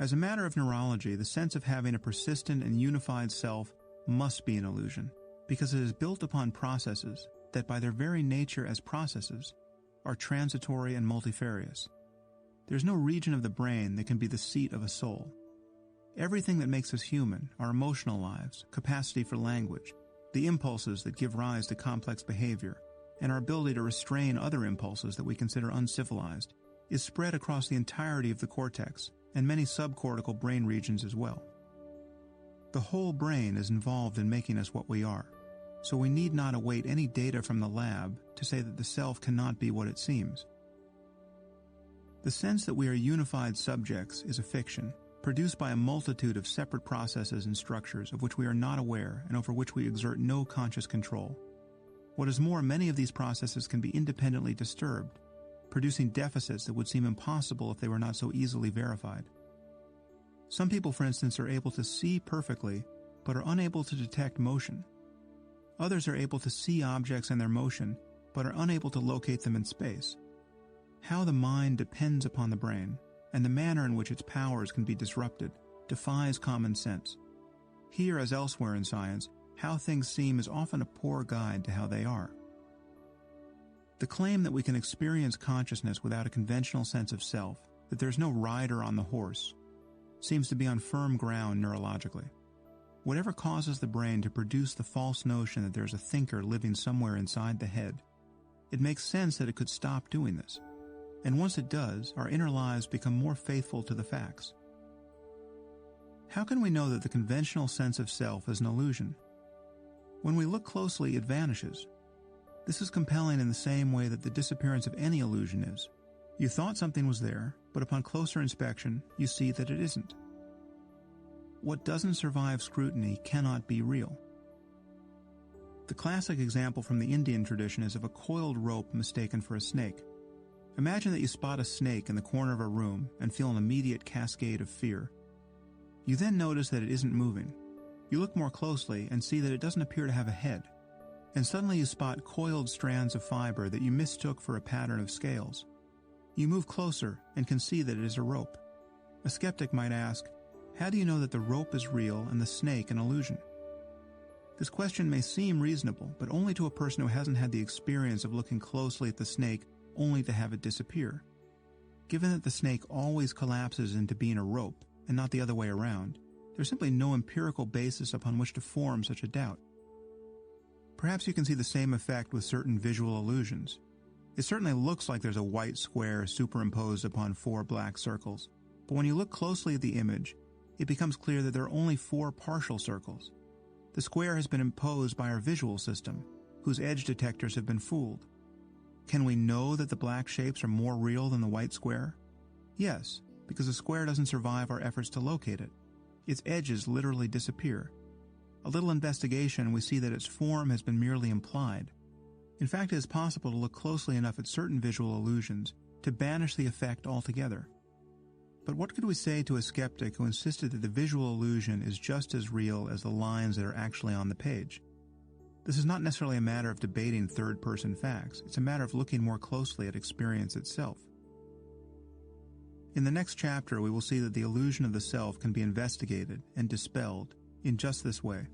As a matter of neurology, the sense of having a persistent and unified self must be an illusion, because it is built upon processes that by their very nature as processes are transitory and multifarious. There's no region of the brain that can be the seat of a soul. Everything that makes us human, our emotional lives, capacity for language, the impulses that give rise to complex behavior, and our ability to restrain other impulses that we consider uncivilized, is spread across the entirety of the cortex and many subcortical brain regions as well. The whole brain is involved in making us what we are, so we need not await any data from the lab to say that the self cannot be what it seems. The sense that we are unified subjects is a fiction, produced by a multitude of separate processes and structures of which we are not aware and over which we exert no conscious control. What is more, many of these processes can be independently disturbed, producing deficits that would seem impossible if they were not so easily verified. Some people, for instance, are able to see perfectly, but are unable to detect motion. Others are able to see objects and their motion, but are unable to locate them in space. How the mind depends upon the brain, and the manner in which its powers can be disrupted, defies common sense. Here, as elsewhere in science, how things seem is often a poor guide to how they are. The claim that we can experience consciousness without a conventional sense of self, that there's no rider on the horse, seems to be on firm ground neurologically. Whatever causes the brain to produce the false notion that there's a thinker living somewhere inside the head, it makes sense that it could stop doing this. And once it does, our inner lives become more faithful to the facts. How can we know that the conventional sense of self is an illusion? When we look closely, it vanishes. This is compelling in the same way that the disappearance of any illusion is. You thought something was there, but upon closer inspection, you see that it isn't. What doesn't survive scrutiny cannot be real. The classic example from the Indian tradition is of a coiled rope mistaken for a snake. Imagine that you spot a snake in the corner of a room and feel an immediate cascade of fear. You then notice that it isn't moving. You look more closely and see that it doesn't appear to have a head. And suddenly you spot coiled strands of fiber that you mistook for a pattern of scales. You move closer and can see that it is a rope. A skeptic might ask, how do you know that the rope is real and the snake an illusion? This question may seem reasonable, but only to a person who hasn't had the experience of looking closely at the snake only to have it disappear. Given that the snake always collapses into being a rope and not the other way around, there's simply no empirical basis upon which to form such a doubt. Perhaps you can see the same effect with certain visual illusions. It certainly looks like there's a white square superimposed upon 4 black circles, but when you look closely at the image, it becomes clear that there are only 4 partial circles. The square has been imposed by our visual system, whose edge detectors have been fooled. Can we know that the black shapes are more real than the white square? Yes, because the square doesn't survive our efforts to locate it. Its edges literally disappear. A little investigation and we see that its form has been merely implied. In fact, it is possible to look closely enough at certain visual illusions to banish the effect altogether. But what could we say to a skeptic who insisted that the visual illusion is just as real as the lines that are actually on the page? This is not necessarily a matter of debating third-person facts. It's a matter of looking more closely at experience itself. In the next chapter, we will see that the illusion of the self can be investigated and dispelled in just this way.